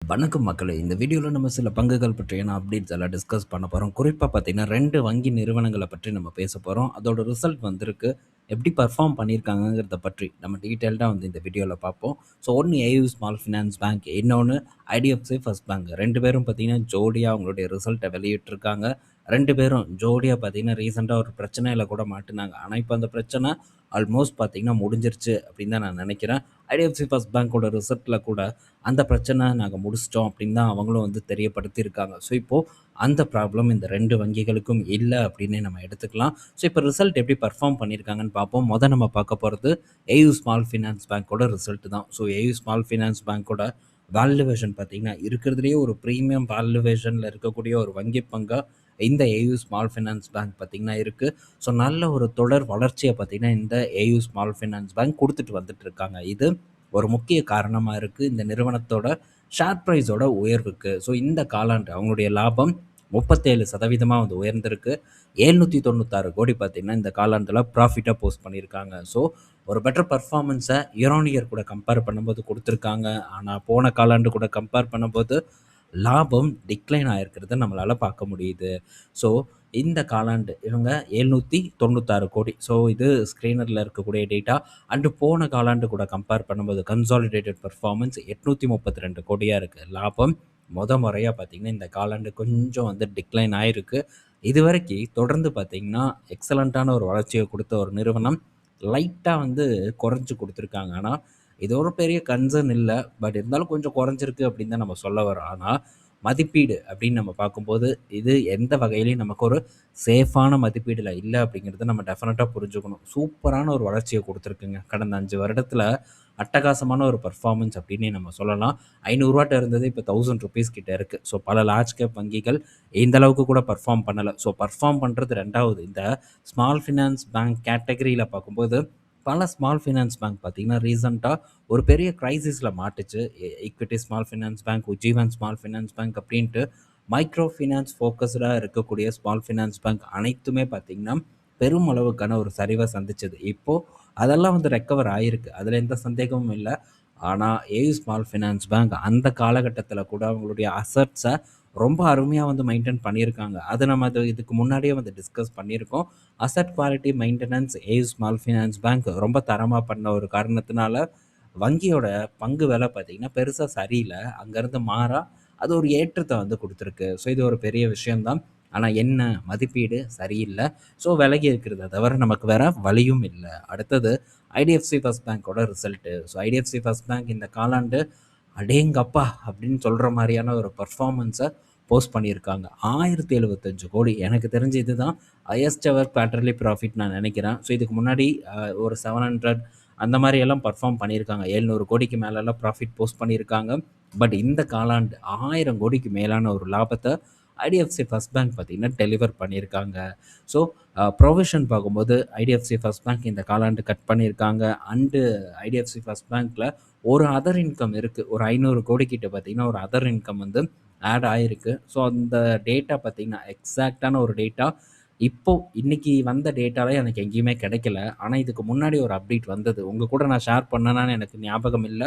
வணக்கம் மக்களே! இந்த வீடியோல நம்ம சில பங்குகள் பற்றியான அப்டேட்ஸ் எல்லாம் டிஸ்கஸ் பண்ண போறோம். குறிப்பா பார்த்தீங்கன்னா, 2 வங்கி நிறுவனங்கள பற்றி நம்ம பேச போறோம். அதோட ரிசல்ட் வந்திருக்கு. எப்படி பெர்ஃபார்ம் பண்ணியிருக்காங்கங்கிறத பற்றி நம்ம டீட்டெயில்டா இந்த வீடியோல பார்ப்போம். ஸோ ஒண்ணு ஏயு ஸ்மால் ஃபினான்ஸ் பேங்க், இன்னொன்னு ஐடிஎஃப்சி ஃபர்ஸ்ட் பேங்க். 2 பேரும் பார்த்தீங்கன்னா, ஜோடியா அவங்களுடைய ரிசல்ட்ட வெளியிட்டிருக்காங்க. 2 பேரும் ஜோடியா பார்த்தீங்கன்னா, ரீசென்ட்டா ஒரு பிரச்சனையில கூட மாட்டுனாங்க. ஆனா, இப்ப அந்த பிரச்சனை ஆல்மோஸ்ட் பார்த்தீங்கன்னா முடிஞ்சிருச்சு அப்படின்னு தான் நான் நினைக்கிறேன். ஐடிஎஃப்சி ஃபர்ஸ்ட் பேங்கோட ரிசல்ட்ல கூட அந்த பிரச்சனை நாங்க முடிச்சிட்டோம் அப்படின்னு தான் அவங்களும் தெரியப்படுத்தியிருக்காங்க. ஸோ, இப்போ அந்த ப்ராப்ளம் இந்த 2 வங்கிகளுக்கும் இல்ல அப்படின்னே நம்ம எடுத்துக்கலாம். ஸோ, இப்போ ரிசல்ட் எப்படி பெர்ஃபார்ம் பண்ணியிருக்காங்கன்னு பார்ப்போம். நம்ம பார்க்க போறது ஏயு ஸ்மால் ஃபினான்ஸ் பேங்கோட ரிசல்ட் தான். ஸோ, ஏயு ஸ்மால் ஃபினான்ஸ் பேங்கோட வேல்யூவேஷன் பார்த்தீங்கன்னா, இருக்கிறதுலேயே ஒரு பிரீமியம் வேல்யூவேஷன்ல இருக்கக்கூடிய ஒரு வங்கி பங்கா இந்த ஏயு ஸ்மால் ஃபினான்ஸ் பேங்க் பார்த்தீங்கன்னா இருக்கு. ஸோ, நல்ல ஒரு தொடர் வளர்ச்சிய பார்த்தீங்கன்னா, இந்த ஏயு ஸ்மால் ஃபினான்ஸ் பேங்க் குடுத்துட்டு வந்துட்டு இருக்காங்க. இது ஒரு முக்கிய காரணமா இருக்கு இந்த நிறுவனத்தோட ஷேர் பிரைஸோட உயர்வுக்கு. ஸோ, இந்த காலாண்டு அவங்களுடைய லாபம் 37% உயர்ந்திருக்கு. 796 கோடி பார்த்தீங்கன்னா, இந்த காலாண்டுல ப்ராஃபிட்டா போஸ்ட் பண்ணியிருக்காங்க. ஸோ, ஒரு better performance year on year கூட கம்பேர் பண்ணும்போது குடுத்துருக்காங்க. ஆனா, போன காலாண்டு கூட கம்பேர் பண்ணும்போது லாபம் டிக்ளைன் ஆயிருக்கிறத நம்மளால பார்க்க முடியுது. ஸோ, இந்த காலாண்டு இவங்க 796 கோடி. ஸோ, இது ஸ்க்ரீனர்ல இருக்கக்கூடிய டேட்டா. அண்ட் போன காலாண்டு கூட கம்பேர் பண்ணும்போது கன்சாலிடேட்டட் பெர்ஃபார்மன்ஸ் 832 கோடியா இருக்கு. லாபம் முறையா பார்த்தீங்கன்னா, இந்த காலாண்டு கொஞ்சம் டிக்ளைன் ஆயிருக்கு. இதுவரைக்கு தொடர்ந்து பார்த்தீங்கன்னா, எக்ஸலன்ட்டான ஒரு வளர்ச்சிய குடுத்த ஒரு நிறுவனம் லைட்டா குறைச்சு குடுத்துருக்காங்க. ஆனா, இது ஒரு பெரிய கன்சர்ன் இல்ல. பட் இருந்தாலும் கொஞ்சம் குறைஞ்சிருக்கு அப்படின்னு தான் நம்ம சொல்ல வரோம். ஆனா, மதிப்பீடு அப்படின்னு நம்ம பார்க்கும்போது, இது எந்த வகையிலயும் நமக்கு ஒரு சேஃபான மதிப்பீடுல இல்ல அப்படிங்கிறத நம்ம டெஃபினட்டா புரிஞ்சுக்கணும். சூப்பரான ஒரு வளர்ச்சிய குடுத்துருக்குங்க. கடந்த 5 வருடத்துல அட்டகாசமான ஒரு பெர்ஃபார்மன்ஸ் அப்படின்னே நம்ம சொல்லலாம். ரூ. 500 இருந்தது இப்ப ₹1000 கிட்ட இருக்கு. ஸோ, பல லார்ஜ் கேப் வங்கிகள் இந்த அளவுக்கு கூட பெர்ஃபார்ம் பண்ணல. ஸோ, பெர்ஃபார்ம் பண்றது 2வது. இந்த ஸ்மால் ஃபினான்ஸ் பேங்க் கேட்டகரியில பார்க்கும்போது, பல ஸ்மால் ஃபினான்ஸ் பேங்க் பார்த்தீங்கன்னா, ரீசென்ட்டா ஒரு பெரிய கிரைசிஸ்ல மாட்டுச்சு. Equity small finance bank, Ujjivan small finance bank அப்படின்ட்டு மைக்ரோ ஃபினான்ஸ் ஃபோக்கஸ்டா இருக்கக்கூடிய ஸ்மால் ஃபினான்ஸ் பேங்க் அனைத்துமே பார்த்தீங்கன்னா, பெரும் அளவுக்கான ஒரு சரிவ சந்திச்சது. இப்போ அதெல்லாம் ரெக்கவர் ஆயிருக்கு. அதுல எந்த சந்தேகமும் இல்ல. ஆனா, ஏயு ஸ்மால் ஃபினான்ஸ் பேங்க் அந்த காலகட்டத்தில கூட அவங்களுடைய அசெட்ஸ ரொம்ப அருமையா மெயின்டெயின் பண்ணியிருக்காங்க. நம்ம இதுக்கு முன்னாடியே டிஸ்கஸ் பண்ணியிருக்கோம். Asset quality maintenance AU small finance bank ரொம்ப தரமா பண்ண ஒரு காரணத்தினால, வங்கியோட பங்கு விலை பார்த்தீங்கன்னா, பெருசா சரியில்ல. அங்கருந்து மாறா அது ஒரு ஏற்றத்த குடுத்துருக்கு. ஸோ, இது ஒரு பெரிய விஷயம் தான். ஆனா என்ன மதிப்பீடு சரியில்ல. ஸோ, விலகி இருக்கிறத தவிர நமக்கு வேற வழியும் இல்ல. அடுத்தது ஐடிஎஃப்சி ஃபர்ஸ்ட் பேங்கோட result. So, IDFC first bank இந்த காலாண்டு அடேங்கப்பா! அப்படின்னு சொல்ற மாரியான ஒரு பெர்ஃபார்மன்ஸ போஸ்ட் பண்ணியிருக்காங்க. 1075 கோடி. எனக்கு தெரிஞ்சு இதுதான் ஹையஸ்ட் எவர் குவார்ட்டர்லி ப்ராஃபிட் நான் நெனைக்கிறேன். ஸோ, இதுக்கு முன்னாடி ஒரு 700 அந்த மாரி எல்லாம் பெர்ஃபார்ம் பண்ணியிருக்காங்க. 700 கோடிக்கு மேலலாம் ப்ராஃபிட் போஸ்ட் பண்ணியிருக்காங்க. பட் இந்த காலாண்டு 1000 கோடிக்கு மேலான ஒரு லாபத்த ஐடிஎஃப்சி ஃபர்ஸ்ட் பேங்க் பார்த்தீங்கன்னா, டெலிவர் பண்ணியிருக்காங்க. ஸோ, ப்ரொவிஷன் பார்க்கும்போது ஐடிஎஃப்சி ஃபர்ஸ்ட் பேங்க் இந்த காலாண்டு கட் பண்ணியிருக்காங்க. அண்டு ஐடிஎஃப்சி ஃபர்ஸ்ட் பேங்க்ல ஒரு அதர் இன்கம் இருக்கு. ஒரு 500 கோடி கிட்ட பார்த்தீங்கன்னா, ஒரு அதர் இன்கம் ஆட் ஆயிருக்கு. ஸோ, அந்த டேட்டா பார்த்தீங்கன்னா, எக்ஸாக்ட்டான ஒரு டேட்டா இப்போ இன்னைக்கு வந்த டேட்டால எனக்கு எங்கேயுமே கிடைக்கல. ஆனா, இதுக்கு முன்னாடி ஒரு அப்டேட் வந்தது. உங்க கூட நான் ஷேர் பண்ணனான்னு எனக்கு ஞாபகம் இல்ல.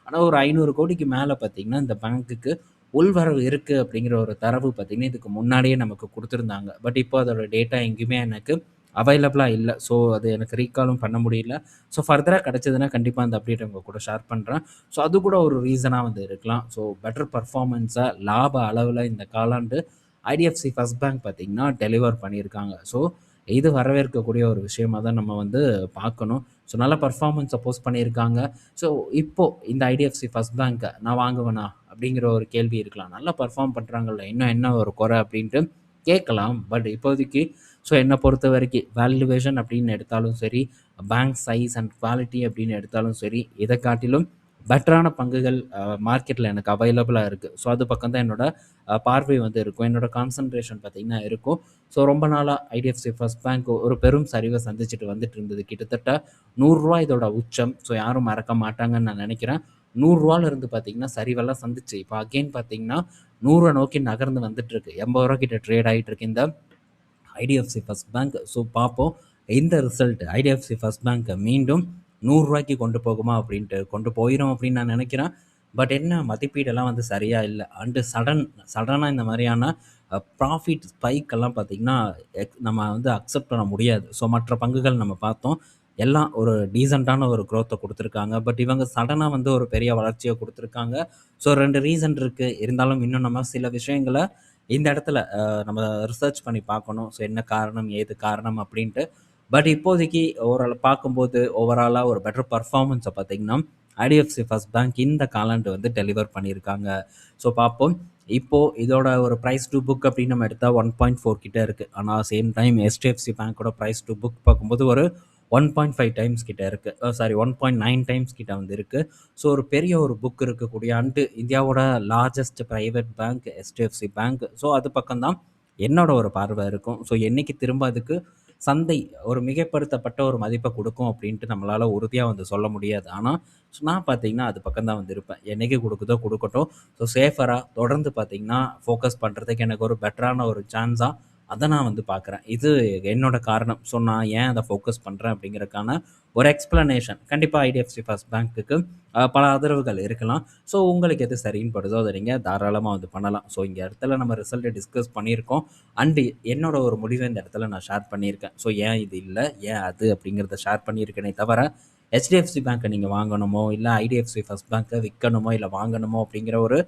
ஆனா, ஒரு 500 கோடிக்கு மேல பார்த்தீங்கன்னா, இந்த பேங்க்குக்கு உள்வரவு இருக்கு அப்படிங்கிற ஒரு தரவு பார்த்தீங்கன்னா, இதுக்கு முன்னாடியே நமக்கு குடுத்துருந்தாங்க. பட் இப்போ அதோட டேட்டா எங்கேயுமே எனக்கு அவைலபிளா இல்ல. ஸோ, அது எனக்கு ரீகாலும் பண்ண முடியல. ஸோ, ஃபர்தரா கிடைச்சதுன்னா கண்டிப்பா அந்த அப்டேட்ட உங்க கூட ஷேர் பண்றேன். ஸோ, அது கூட ஒரு ரீசனா இருக்கலாம். ஸோ, பெட்டர் பெர்ஃபார்மன்ஸா லாப அளவுல இந்த காலாண்டு ஐடிஎஃப்சி ஃபர்ஸ்ட் பேங்க் பார்த்தீங்கன்னா, டெலிவர் பண்ணியிருக்காங்க. ஸோ, இது வரவேற்கக்கூடிய ஒரு விஷயமா தான் நம்ம பார்க்கணும். ஸோ, நல்ல பெர்ஃபார்மன்ஸ போஸ்ட் பண்ணியிருக்காங்க. ஸோ, இப்போ இந்த ஐடிஎஃப்சி ஃபர்ஸ்ட் பேங்க்க நான் வாங்குவேனா? அப்படிங்கிற ஒரு கேள்வி இருக்கலாம். நல்லா பெர்ஃபார்ம் பண்றாங்கல்ல, இன்னும் என்ன ஒரு குறை அப்படின்ட்டு கேட்கலாம். பட் இப்போதைக்கு ஸோ என்ன பொறுத்தவரைக்கும் வேல்யூவேஷன் அப்படின்னு எடுத்தாலும் சரி, பேங்க் சைஸ் அண்ட் குவாலிட்டி அப்படின்னு எடுத்தாலும் சரி, இத காட்டிலும் பெட்டரான பங்குகள் மார்க்கெட்ல எனக்கு அவைலபிளா இருக்கு. ஸோ, அது பக்கம் தான் என்னோட பார்வை இருக்கும். என்னோட கான்சன்ட்ரேஷன் பார்த்தீங்கன்னா இருக்கும். ஸோ, ரொம்ப நாளா ஐடிஎஃப்சி ஃபர்ஸ்ட் பேங்க் ஒரு பெரும் சரிவ சந்திச்சுட்டு வந்துட்டு இருந்தது. கிட்டத்தட்ட ரூ. 100 இதோட உச்சம். ஸோ, யாரும் மறக்க மாட்டாங்கன்னு நான் நினைக்கிறேன். ரூ. 100 இருந்து பார்த்தீங்கன்னா, சரிவெல்லாம் சந்திச்சு. இப்போ அகைன் பார்த்தீங்கன்னா, 100 நோக்கி நகர்ந்து வந்துட்டுருக்கு. ரூ. 80 கிட்ட ட்ரேட் ஆயிட்டு இருக்கு இந்த ஐடிஎஃப்சி ஃபர்ஸ்ட் பேங்க். ஸோ, பார்ப்போம். இந்த ரிசல்ட் ஐடிஎஃப்சி ஃபர்ஸ்ட் பேங்க்க மீண்டும் ரூ. 100க்கு கொண்டு போகுமா அப்படின்ட்டு. கொண்டு போயிரும் அப்படின்னு நான் நினைக்கிறேன். பட் என்ன மதிப்பீடெல்லாம் வந்து சரியா இல்ல. அண்டு சடனா இந்த மாரியான ப்ராஃபிட் ஸ்பைக் எல்லாம் பார்த்தீங்கன்னா, நம்ம வந்து அக்செப்ட் பண்ண முடியாது. ஸோ மற்ற பங்குகள் நம்ம பார்த்தோம். எல்லாம் ஒரு டீசென்ட்டான ஒரு குரோத்த குடுத்துருக்காங்க. பட் இவங்க சடனா வந்து ஒரு பெரிய வளர்ச்சிய குடுத்துருக்காங்க. ஸோ 2 ரீசன் இருக்கு. இருந்தாலும் இன்னும் நம்ம சில விஷயங்கள இந்த இடத்துல நம்ம ரிசர்ச் பண்ணி பார்க்கணும். ஸோ என்ன காரணம்? ஏது காரணம்? அப்படின்ட்டு. பட் இப்போதைக்கு பார்க்கும்போது ஓவராலா ஒரு பெட்டர் பெர்ஃபார்மன்ஸ பார்த்தீங்கன்னா, ஐடிஎஃப்சி ஃபர்ஸ்ட் பேங்க் இந்த காலாண்டு வந்து டெலிவர் பண்ணியிருக்காங்க. ஸோ பார்ப்போம். இப்போ இதோட ஒரு பிரைஸ் டூ புக் அப்படின்னு நம்ம எடுத்தா 1.4 கிட்ட இருக்கு. ஆனா சேம் டைம் HDFC பேங்கோட பிரைஸ் டூ புக் பார்க்கும்போது ஒரு 1.5 டைம்ஸ் கிட்ட இருக்கு. சாரி 1.9 டைம்ஸ் கிட்ட வந்து இருக்கு. ஸோ ஒரு பெரிய ஒரு புக் இருக்கக்கூடிய அண்டு இந்தியாவோட largest private bank HDFC bank. So அது பக்கம் தான் என்னோட ஒரு பார்வை இருக்கும். ஸோ என்னைக்கு திரும்ப அதுக்கு சந்தை ஒரு மிகைப்படுத்தப்பட்ட ஒரு மதிப்பை கொடுக்கும் அப்படின்ட்டு நம்மளால உறுதியா வந்து சொல்ல முடியாது. ஆனா நான் பார்த்தீங்கன்னா அது பக்கம் தான் வந்து இருப்பேன். என்னைக்கு கொடுக்குதோ கொடுக்கட்டும். ஸோ சேஃபரா தொடர்ந்து பார்த்தீங்கன்னா ஃபோக்கஸ் பண்ணுறதுக்கு எனக்கு ஒரு பெட்டரான ஒரு சான்ஸா அதை நான் வந்து பார்க்குறேன். இது என்னோட காரணம். ஸோ நான் ஏன் அதை ஃபோக்கஸ் பண்ணுறேன் அப்படிங்கிறதுக்கான ஒரு எக்ஸ்பிளனேஷன் கண்டிப்பாக ஐடிஎஃப்சி ஃபர்ஸ்ட் பேங்க்குக்கு பல ஆதரவுகள் இருக்கலாம். ஸோ உங்களுக்கு எது சரின்னு படுதோ அதை நீங்கள் தாராளமாக வந்து பண்ணலாம். ஸோ இங்கே இடத்துல நம்ம ரிசல்ட்டை டிஸ்கஸ் பண்ணியிருக்கோம். அண்டு என்னோட ஒரு முடிவை இந்த இடத்துல நான் ஷேர் பண்ணியிருக்கேன். ஸோ ஏன் இது இல்லை, ஏன் அது அப்படிங்கிறத ஷேர் பண்ணியிருக்கேனே தவிர ஹெச்டிஎஃப்சி பேங்க்கை நீங்கள் வாங்கணுமோ, இல்லை ஐடிஎஃப்சி ஃபர்ஸ்ட் பேங்க்கை விற்கணுமோ, இல்லை வாங்கணுமோ அப்படிங்கிற ஒரு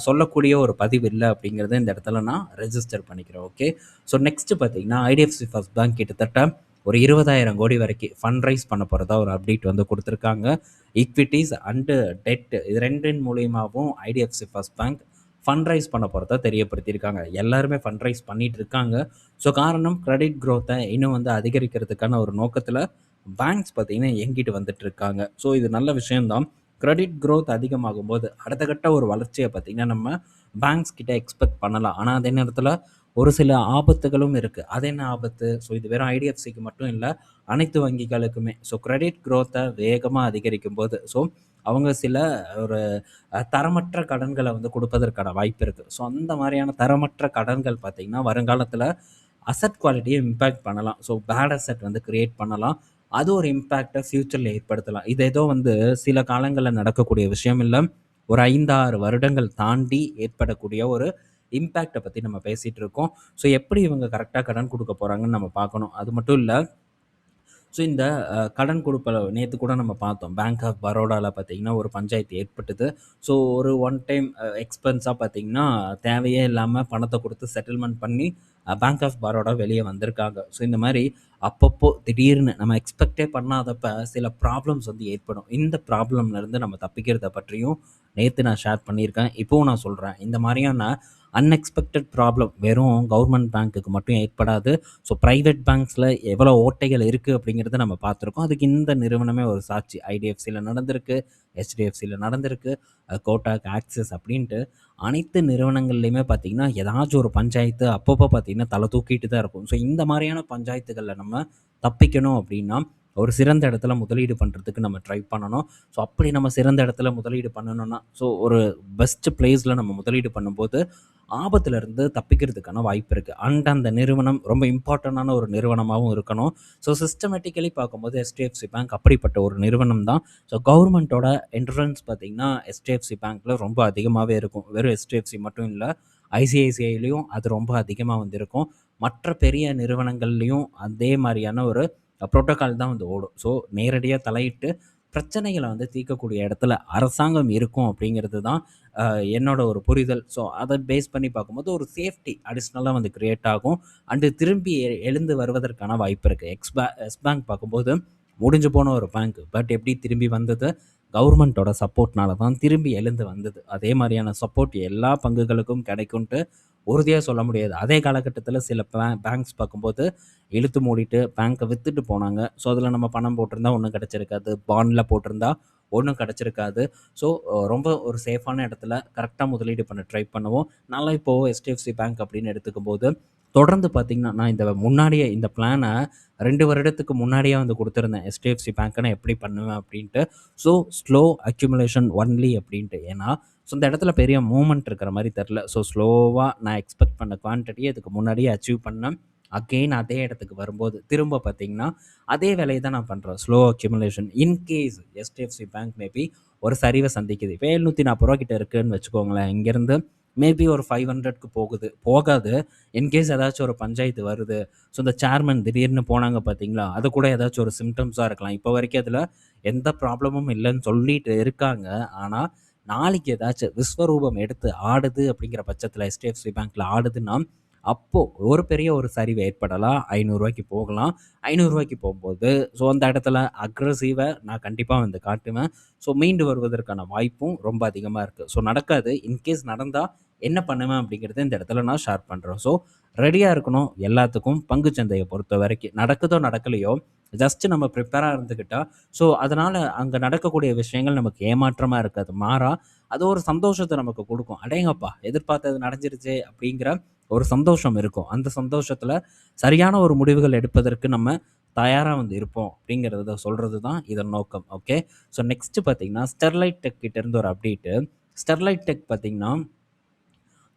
சொல்லக்கூடிய ஒரு பதிவு இல்லை அப்படிங்கிறத இந்த இடத்துல நான் ரெஜிஸ்டர் பண்ணிக்கிறேன். ஓகே. ஸோ நெக்ஸ்ட்டு பார்த்தீங்கன்னா ஐடிஎஃப்சி ஃபர்ஸ்ட் பேங்க் கிட்டத்தட்ட ஒரு 20,000 கோடி வரைக்கும் ஃபண்ட் ரைஸ் பண்ண போகிறதா ஒரு அப்டேட் வந்து கொடுத்துருக்காங்க. ஈக்விட்டிஸ் அண்டு டெட் இது ரெண்டின் மூலியமாகவும் IDFC first bank fund raise பண்ண போகிறதா தெரியப்படுத்தியிருக்காங்க. எல்லாருமே ஃபண்ட் ரைஸ் பண்ணிட்டு இருக்காங்க. ஸோ காரணம் கிரெடிட் க்ரோத்தை இன்னும் வந்து அதிகரிக்கிறதுக்கான ஒரு நோக்கத்தில் பேங்க்ஸ் பார்த்தீங்கன்னா இயங்கிட்டு வந்துட்டு இருக்காங்க. ஸோ இது நல்ல விஷயம்தான். கிரெடிட் க்ரோத் அதிகமாகும்போது அடுத்த கட்ட ஒரு வளர்ச்சியை பார்த்தீங்கன்னா நம்ம பேங்க்ஸ் கிட்ட எக்ஸ்பெக்ட் பண்ணலாம். ஆனால் அதே நேரத்தில் ஒரு சில ஆபத்துகளும் இருக்குது. அது என்ன ஆபத்து? ஸோ இது வெறும் ஐடிஎஃப்சிக்கு மட்டும் இல்லை, அனைத்து வங்கிகளுக்குமே. ஸோ கிரெடிட் க்ரோத்தை வேகமாக அதிகரிக்கும் போது ஸோ அவங்க சில ஒரு தரமற்ற கடன்களை வந்து கொடுப்பதற்கான வாய்ப்பு இருக்குது. ஸோ அந்த மாதிரியான தரமற்ற கடன்கள் பார்த்திங்கன்னா வருங்காலத்தில் அசட் குவாலிட்டியை இம்பேக்ட் பண்ணலாம். ஸோ பேட் அசட் வந்து கிரியேட் பண்ணலாம். அது ஒரு இம்பேக்டை ஃப்யூச்சரில் ஏற்படுத்தலாம். இது ஏதோ வந்து சில காலங்களில் நடக்கக்கூடிய விஷயம் இல்லை. ஒரு 5-6 வருடங்கள் தாண்டி ஏற்படக்கூடிய ஒரு இம்பேக்டை பற்றி நம்ம பேசிகிட்டு இருக்கோம். ஸோ எப்படி இவங்க கரெக்டாக கடன் கொடுக்க போகிறாங்கன்னு நம்ம பார்க்கணும். அது மட்டும் இல்லை, ஸோ இந்த கடன் கொடுப்பல நேற்று கூட நம்ம பார்த்தோம். பேங்க் ஆஃப் பரோடாவில் பார்த்தீங்கன்னா ஒரு பஞ்சாயத்து ஏற்பட்டது. ஸோ ஒரு ஒன் டைம் எக்ஸ்பென்ஸாக பார்த்தீங்கன்னா தேவையே இல்லாமல் பணத்தை கொடுத்து செட்டில்மெண்ட் பண்ணி பேங்க் ஆஃப் பரோடா வெளியே வந்திருக்காங்க. ஸோ இந்த மாதிரி அப்பப்போ திடீர்னு நம்ம எக்ஸ்பெக்டே பண்ணாதப்ப சில ப்ராப்ளம்ஸ் வந்து ஏற்படும். இந்த ப்ராப்ளம்லேருந்து நம்ம தப்பிக்கிறத பற்றியும் நேற்று நான் ஷேர் பண்ணியிருக்கேன். இப்போவும் நான் சொல்கிறேன். இந்த மாதிரியான அன்எக்ஸ்பெக்டட் ப்ராப்ளம் வெறும் கவர்மெண்ட் பேங்க்குக்கு மட்டும் ஏற்படாது. ஸோ ப்ரைவேட் பேங்க்ஸில் எவ்வளோ ஓட்டைகள் இருக்குது அப்படிங்கிறத நம்ம பார்த்துருக்கோம். அதுக்கு இந்த நிறுவனமே ஒரு சாட்சி. ஐடிஎஃப்சியில் நடந்திருக்கு, ஹெச்டிஎஃப்சியில் நடந்திருக்கு, கோட்டாக், ஆக்சிஸ் அப்படின்ட்டு அனைத்து நிறுவனங்கள்லையுமே பார்த்திங்கன்னா ஏதாச்சும் ஒரு பஞ்சாயத்து அப்பப்போ பார்த்திங்கன்னா தலை தூக்கிட்டு தான் இருக்கும். ஸோ இந்த மாதிரியான பஞ்சாயத்துகளில் நம்ம தப்பிக்கணும் அப்படின்னா ஒரு சிறந்த இடத்துல முதலீடு பண்ணுறதுக்கு நம்ம ட்ரை பண்ணணும். ஸோ அப்படி நம்ம சிறந்த இடத்துல முதலீடு பண்ணணும்னா ஸோ ஒரு பெஸ்ட் பிளேஸில் நம்ம முதலீடு பண்ணும்போது ஆபத்துலேருந்து தப்பிக்கிறதுக்கான வாய்ப்பு இருக்குது. அண்ட் அந்த நிறுவனம் ரொம்ப இம்பார்ட்டண்டான ஒரு நிறுவனமாகவும் இருக்கணும். ஸோ சிஸ்டமேட்டிக்கலி பார்க்கும்போது HDFC பேங்க் அப்படிப்பட்ட ஒரு நிறுவனம் தான். ஸோ கவர்மெண்ட்டோட இன்ஃப்ளூயன்ஸ் பார்த்திங்கன்னா HDFC பேங்க்கில் ரொம்ப அதிகமாகவே இருக்கும். வெறும் HDFC மட்டும் இல்லை, ஐசிஐசிஐலையும் அது ரொம்ப அதிகமாக வந்து இருக்கும். மற்ற பெரிய நிறுவனங்கள்லேயும் அதே மாதிரியான ஒரு புரோட்டோக்கால் தான் வந்து ஓடும். ஸோ நேரடியாக தலையிட்டு பிரச்சனைகளை வந்து தீர்க்கக்கூடிய இடத்துல அரசாங்கம் இருக்கும் அப்படிங்கிறது தான் என்னோட ஒரு புரிதல். ஸோ அதை பேஸ் பண்ணி பார்க்கும்போது ஒரு சேஃப்டி அடிஷ்னலாக வந்து கிரியேட் ஆகும். அண்டு திரும்பி எழுந்து வருவதற்கான வாய்ப்பு இருக்குது. எஸ் பேங்க் பார்க்கும்போது முடிஞ்சு போன ஒரு பேங்க். பட் எப்படி திரும்பி வந்தது? கவர்மெண்ட்டோட சப்போர்ட்னால தான் திரும்பி எழுந்து வந்தது. அதே மாதிரியான சப்போர்ட் எல்லா பங்குகளுக்கும் கிடைக்கும்ன்ட்டு உறுதியாக சொல்ல முடியாது. அதே காலகட்டத்தில் சில பேங்க்ஸ் பார்க்கும்போது இழுத்து மூடிட்டு பேங்க்கை விற்றுட்டு போனாங்க. ஸோ அதில் நம்ம பணம் போட்டிருந்தா ஒன்றும் கிடச்சிருக்காது, பாண்டில் போட்டிருந்தா ஒன்றும் கிடச்சிருக்காது. ஸோ ரொம்ப ஒரு சேஃபான இடத்துல கரெக்டாக முதலீடு பண்ண ட்ரை பண்ணுவோம். நல்லா இப்போது HDFC பேங்க் அப்படின்னு எடுத்துக்கும்போது தொடர்ந்து பார்த்திங்கன்னா நான் இந்த முன்னாடியே இந்த பிளானை 2 வருடத்துக்கு முன்னாடியே வந்து கொடுத்துருந்தேன். HDFC பேங்க்கை நான் எப்படி பண்ணுவேன் அப்படின்ட்டு. ஸோ ஸ்லோ அக்யூமுலேஷன் ஒன்லி அப்படின்ட்டு. ஏன்னா ஸோ இந்த இடத்துல பெரிய மூவ்மெண்ட் இருக்கிற மாதிரி தெரில. ஸோ ஸ்லோவாக நான் எக்ஸ்பெக்ட் பண்ண குவான்டிட்டியை இதுக்கு முன்னாடியே அச்சீவ் பண்ணேன். அகெயின் அதே இடத்துக்கு வரும்போது திரும்ப பார்த்தீங்கன்னா, அதே வேலைய தான் நான் பண்றேன். Slow accumulation. In case HDFC bank maybe ஒரு சரிவ சந்திக்குது. இப்ப ரூ. 740 கிட்ட இருக்குன்னு வச்சுக்கோங்களேன். இங்கேருந்து மேபி ஒரு 500க்கு போகுது. போகாது. இன்கேஸ் ஏதாச்சும் ஒரு பஞ்சாயத்து வருது. ஸோ இந்த சேர்மன் திடீர்னு போனாங்க பார்த்தீங்களா? அது கூட ஏதாச்சும் ஒரு சிம்ப்டம்ஸா இருக்கலாம். இப்போ வரைக்கும் அதில எந்த ப்ராப்ளமும் இல்லன்னு சொல்லிட்டு இருக்காங்க. ஆனா, நாளைக்கு ஏதாச்சும் விஸ்வரூபம் எடுத்து ஆடுது அப்படிங்கிற பட்சத்தில HDFC பேங்க்ல ஆடுதுன்னா, அப்போ ஒரு பெரிய ஒரு சரிவு ஏற்படலாம். ரூ. 500க்கு போகலாம். ரூ. 500க்கு போம்போது, ஸோ அந்த இடத்துல அக்ரஸிவா நான் கண்டிப்பா வந்து காட்டுவேன். ஸோ மீண்டு வருவதற்கான வாய்ப்பும் ரொம்ப அதிகமா இருக்கு. ஸோ நடக்காது. இன்கேஸ் நடந்தா என்ன பண்ணுவேன் அப்படிங்கிறத இந்த இடத்துல நான் ஷேர் பண்றேன். ஸோ ரெடியா இருக்கணும் எல்லாத்துக்கும். பங்குச் சந்தைய பொறுத்தவரைக்கும். நடக்குதோ நடக்கலையோ, ஜஸ்ட் நம்ம ப்ரிப்பேரா இருந்துக்கிட்டா, ஸோ அதனால அங்க நடக்கக்கூடிய விஷயங்கள் நமக்கு ஏமாற்றமா இருக்காது. மாறா அது ஒரு சந்தோஷத்த நமக்கு குடுக்கும். அடேங்கப்பா! எதிர்பார்த்தது நடந்துருச்சே அப்படிங்கிற ஒரு சந்தோஷம் இருக்கும். அந்த சந்தோஷத்துல சரியான ஒரு முடிவுகள் எடுப்பதற்கு நம்ம தயாரா வந்து இருப்போம் அப்படிங்கிறத சொல்றது தான் இதன் நோக்கம். ஓகே. ஸோ நெக்ஸ்ட் பார்த்தீங்கன்னா, ஸ்டெர்லைட் டெக் கிட்ட இருந்து ஒரு அப்டேட்டு. ஸ்டெர்லைட் டெக் பார்த்தீங்கன்னா,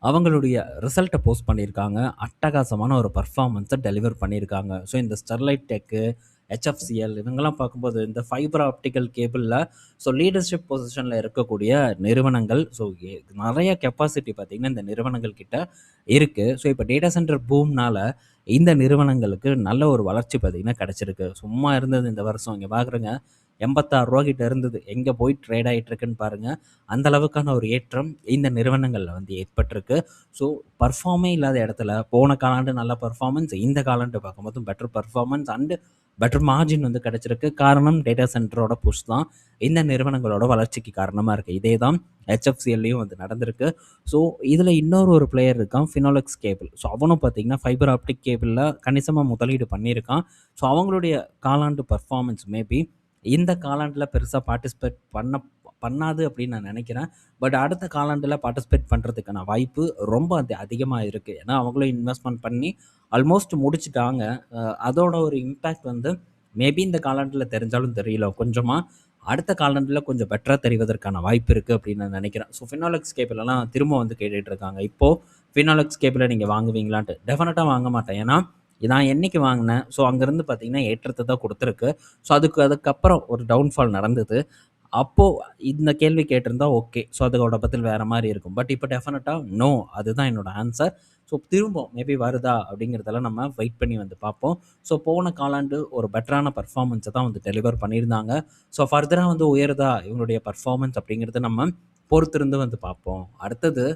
அவங்களுடைய ரிசல்ட்ட போஸ்ட் பண்ணியிருக்காங்க. அட்டகாசமான ஒரு பெர்ஃபார்மன்ஸ டெலிவர் பண்ணியிருக்காங்க. ஸோ இந்த ஸ்டெர்லைட் டெக்கு, HFCL இவங்கலாம் பார்க்கும்போது இந்த ஃபைபர் ஆப்டிகல் கேபிள்ல ஸோ லீடர்ஷிப் பொசிஷன்ல இருக்கக்கூடிய நிறுவனங்கள். ஸோ நெறைய கெப்பாசிட்டி பார்த்தீங்கன்னா, இந்த நிறுவனங்கள் கிட்ட இருக்கு. ஸோ இப்போ டேட்டா சென்டர் பூம்னால இந்த நிறுவனங்களுக்கு நல்ல ஒரு வளர்ச்சி பார்த்தீங்கன்னா கிடைச்சிருக்கு. சும்மா இருந்தது இந்த வருஷம். இங்க பார்க்குறேங்க ரூ. 86 கிட்ட இருந்தது. எங்க போய் ட்ரேட் ஆயிட்டு இருக்குன்னு பாருங்க. அந்த அளவுக்கான ஒரு ஏற்றம் இந்த நிறுவனங்கள்ல வந்து ஏற்பட்டிருக்கு. ஸோ பெர்ஃபார்மே இல்லாத இடத்துல போன காலாண்டு நல்ல பெர்ஃபார்மன்ஸ், இந்த காலாண்டு பார்க்கும்போது better performance and better margin வந்து கிடைச்சிருக்கு. காரணம் டேட்டா சென்டரோட புஷ் தான் இந்த நிறுவனங்களோட வளர்ச்சிக்கு காரணமா இருக்கு. இதே தான் HFCLலயும் வந்து நடந்திருக்கு. ஸோ இதில இன்னொரு ஒரு பிளேயர் இருக்கான், ஃபினோலெக்ஸ் கேபிள். ஸோ அவனும் பார்த்தீங்கன்னா, ஃபைபர் ஆப்டிக் கேபிள்ல கணிசமா முதலீடு பண்ணியிருக்கான். ஸோ அவங்களுடைய காலாண்டு பெர்ஃபார்மன்ஸ் மேபி இந்த காலாண்டுல பெருசா பார்ட்டிசிபேட் பண்ணாது அப்படின்னு நான் நினைக்கிறேன். பட் அடுத்த காலாண்டுல பார்ட்டிசிபேட் பண்றதுக்கான வாய்ப்பு ரொம்ப அதிகமா இருக்கு. ஏன்னா அவங்களும் இன்வெஸ்ட்மென்ட் பண்ணி ஆல்மோஸ்ட் முடிச்சுட்டாங்க. அதோட ஒரு இம்பேக்ட் வந்து மேபி இந்த காலாண்டுல தெரிஞ்சாலும் தெரியல. கொஞ்சமா அடுத்த காலாண்டுல கொஞ்சம் பெட்டரா தெரிவதற்கான வாய்ப்பு இருக்கு அப்படின்னு நான் நினைக்கிறேன். ஸோ ஃபினோலெக்ஸ் கேபிள் எல்லாம் திரும்ப வந்து கேட்டுட்டு இருக்காங்க. இப்போ ஃபினோலெக்ஸ் கேபிள நீங்க வாங்குவீங்களான்ட்டு. டெஃபினட்டா வாங்க மாட்டேன். ஏன்னா நான் என்னைக்கு வாங்கினேன், ஸோ அங்கேருந்து பார்த்தீங்கன்னா ஏற்றத்த தான் குடுத்துருக்கு. ஸோ அதுக்கப்புறம் ஒரு டவுன்ஃபால் நடந்தது. அப்போ இந்த கேள்வி கேட்டிருந்தா ஓகே. ஸோ அதோட பதில் வேற மாரி இருக்கும். பட் இப்போ டெஃபினட்டா நோ. அதுதான் என்னோட ஆன்சர். ஸோ திரும்ப மேபி வருதா அப்படிங்கிறதெல்லாம் நம்ம வெயிட் பண்ணி வந்து பார்ப்போம். ஸோ போன காலாண்டு ஒரு பெட்டரான பெர்ஃபார்மன்ஸ தான் வந்து டெலிவர் பண்ணியிருந்தாங்க. ஸோ ஃபர்தரா வந்து உயருதா இவங்களுடைய பெர்ஃபார்மன்ஸ் அப்படிங்கிறத நம்ம பொறுத்திருந்து வந்து பார்ப்போம். அடுத்தது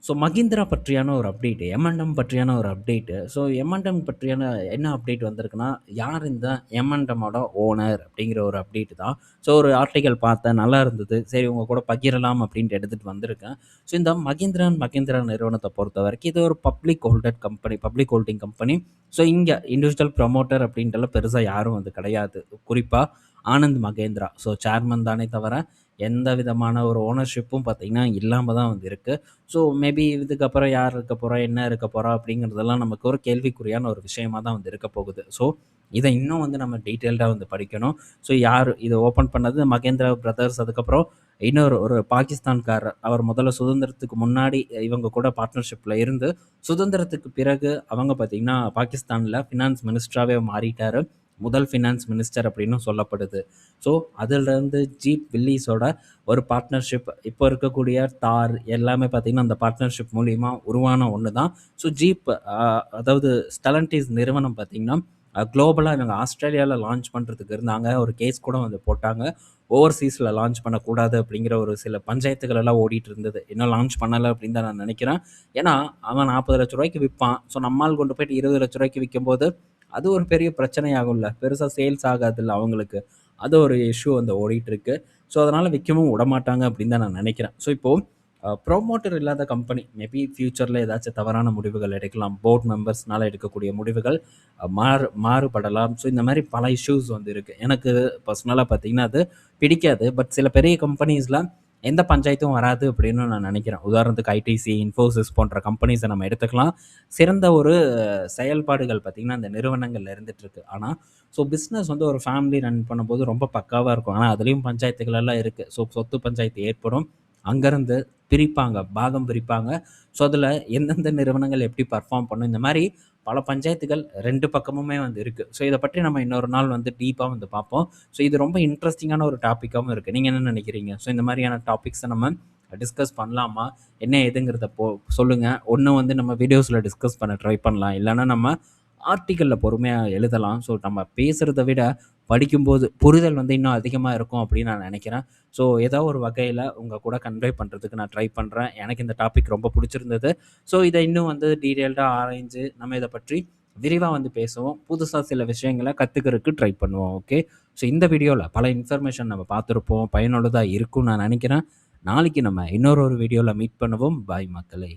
ஸோ மகீந்திரா பற்றியான ஒரு அப்டேட், M&M பற்றியான ஒரு அப்டேட்டு. ஸோ M&M பற்றியான என்ன அப்டேட் வந்திருக்குன்னா, யார் இந்த M&Mஓட ஓனர் அப்படிங்கிற ஒரு அப்டேட் தான். ஸோ ஒரு ஆர்டிக்கல் பார்த்தேன், நல்லா இருந்தது. சரி உங்க கூட பகிரலாம் அப்படின்ட்டு எடுத்துட்டு வந்திருக்கேன். ஸோ இந்த மகீந்திரா அண்ட் மகீந்திரா நிறுவனத்த பொறுத்தவரைக்கும் இது ஒரு public holded company, public holding company. So இங்க இண்டிவிஜுவல் ப்ரமோட்டர் அப்படின்ட்டுலாம் பெருசா யாரும் வந்து கிடையாது. குறிப்பா ஆனந்த் மகேந்திரா. ஸோ சேர்மன் தானே தவிர, எந்த விதமான ஒரு ஓனர்ஷிப்பும் பார்த்தீங்கன்னா இல்லாம தான் வந்து இருக்கு. ஸோ மேபி இதுக்கப்புறம் யார் இருக்க போறா? என்ன இருக்க போறா? அப்படிங்கிறதெல்லாம் நமக்கு ஒரு கேள்விக்குறியான ஒரு விஷயமா தான் வந்து இருக்க போகுது. ஸோ இத இன்னும் வந்து நம்ம டீட்டெயில்டா வந்து படிக்கணும். ஸோ யார் இத ஓப்பன் பண்ணது? மகேந்திரா பிரதர்ஸ். அதுக்கப்புறம் இன்னொரு ஒரு பாகிஸ்தான்காரர். அவர் முதல்ல சுதந்திரத்துக்கு முன்னாடி இவங்க கூட பார்ட்னர்ஷிப்ல இருந்து, சுதந்திரத்துக்கு பிறகு அவங்க பார்த்தீங்கன்னா, பாகிஸ்தான்ல ஃபினான்ஸ் மினிஸ்டராவே மாறிட்டாரு. முதல் ஃபினான்ஸ் மினிஸ்டர் அப்படின்னும் சொல்லப்படுது. ஸோ அதிலிருந்து ஜீப் வில்லிஸோட ஒரு பார்ட்னர்ஷிப் இப்போ இருக்கக்கூடிய தார் எல்லாமே பார்த்தீங்கன்னா, அந்த பார்ட்னர்ஷிப் மூலியமா உருவான ஒண்ணு தான். ஸோ ஜீப் அதாவது ஸ்டெலன்டிஸ் நிறுவனம் பார்த்தீங்கன்னா, குளோபலா இவங்க ஆஸ்திரேலியால லான்ச் பண்றதுக்கு இருந்தாங்க. ஒரு கேஸ் கூட வந்து போட்டாங்க. ஓவர்சீஸ்ல லான்ச் பண்ணக்கூடாது அப்படிங்கிற ஒரு சில பஞ்சாயத்துகள் எல்லாம் ஓடிட்டு இருந்தது. இன்னும் லான்ச் பண்ணல அப்படின்னு தான் நான் நினைக்கிறேன். ஏன்னா, அவன் ரூ. 40,00,000 விப்பான். ஸோ நம்மாள் கொண்டு போயிட்டு ரூ. 20,00,000 விக்கும்போது, அது ஒரு பெரிய பிரச்சனை ஆகும்ல. பெருசா சேல்ஸ் ஆகாதுல்ல அவங்களுக்கு. அது ஒரு இஷ்யூ வந்து ஓடிட்டு இருக்கு. ஸோ அதனால விக்கவும் விடமாட்டாங்க அப்படின்னு தான் நான் நினைக்கிறேன். ஸோ இப்போ ப்ரொமோட்டர் இல்லாத கம்பெனி மேபி ஃபியூச்சர்ல ஏதாச்சும் தவறான முடிவுகள் எடுக்கலாம். போர்ட் மெம்பர்ஸ்னால எடுக்கக்கூடிய முடிவுகள் மாறுபடலாம். ஸோ இந்த மாரி பல இஷ்யூஸ் வந்து இருக்கு. எனக்கு பர்சனலா பார்த்தீங்கன்னா அது பிடிக்காது. பட் சில பெரிய கம்பெனிஸ்ல எந்த பஞ்சாயத்தும் வராது அப்படின்னு நான் நினைக்கிறேன். உதாரணத்துக்கு ஐடிசி, இன்ஃபோசிஸ் போன்ற கம்பெனிஸ நம்ம எடுத்துக்கலாம். சிறந்த ஒரு செயல்பாடுகள் பார்த்தீங்கன்னா, அந்த நிறுவனங்கள்ல இருந்துட்டு இருக்கு. ஆனா ஸோ பிசினஸ் வந்து ஒரு ஃபேமிலி ரன் பண்ணும்போது ரொம்ப பக்காவா இருக்கும். ஆனா அதிலயும் பஞ்சாயத்துகள் எல்லாம் இருக்கு. ஸோ சொத்து பஞ்சாயத்து ஏற்படும். அங்கேருந்து பிரிப்பாங்க, பாகம் பிரிப்பாங்க. ஸோ அதில் எந்தெந்த நிறுவனங்கள் எப்படி பர்ஃபார்ம் பண்ணும், இந்த மாதிரி பல பஞ்சாயத்துகள் 2 பக்கமுமே வந்து இருக்குது. ஸோ இதை பற்றி நம்ம இன்னொரு நாள் வந்து டீப்பாக வந்து பார்ப்போம். ஸோ இது ரொம்ப இன்ட்ரெஸ்டிங்கான ஒரு டாப்பிக்காகவும் இருக்குது. நீங்கள் என்ன நினைக்கிறீங்க? ஸோ இந்த மாதிரியான டாபிக்ஸை நம்ம டிஸ்கஸ் பண்ணலாமா? என்ன ஏதுங்கிறத சொல்லுங்கள். ஒன்று வந்து நம்ம வீடியோஸில் டிஸ்கஸ் பண்ண ட்ரை பண்ணலாம், இல்லைன்னா நம்ம ஆர்டிக்கலில் பொறுமையாக எழுதலாம். ஸோ நம்ம பேசுகிறத விட படிக்கும்போது புரிதல் வந்து இன்னும் அதிகமாக இருக்கும் அப்படின்னு நான் நினைக்கிறேன். ஸோ ஏதோ ஒரு வகையில் உங்கள் கூட கன்வே பண்ணுறதுக்கு நான் ட்ரை பண்ணுறேன். எனக்கு இந்த டாபிக் ரொம்ப பிடிச்சிருந்தது. ஸோ இதை இன்னும் வந்து டீட்டெயில்டாக ஆராய்ஞ்சு நம்ம இதை பற்றி விரிவாக வந்து பேசுவோம். புதுசாக சில விஷயங்களை கற்றுக்கிறதுக்கு ட்ரை பண்ணுவோம். ஓகே. ஸோ இந்த வீடியோவில் பல இன்ஃபர்மேஷன் நம்ம பார்த்துருப்போம். பயனுள்ளதாக இருக்கும்னு நான் நினைக்கிறேன். நாளைக்கு நம்ம இன்னொரு வீடியோவில் மீட் பண்ணுவோம். பாய் மக்களே.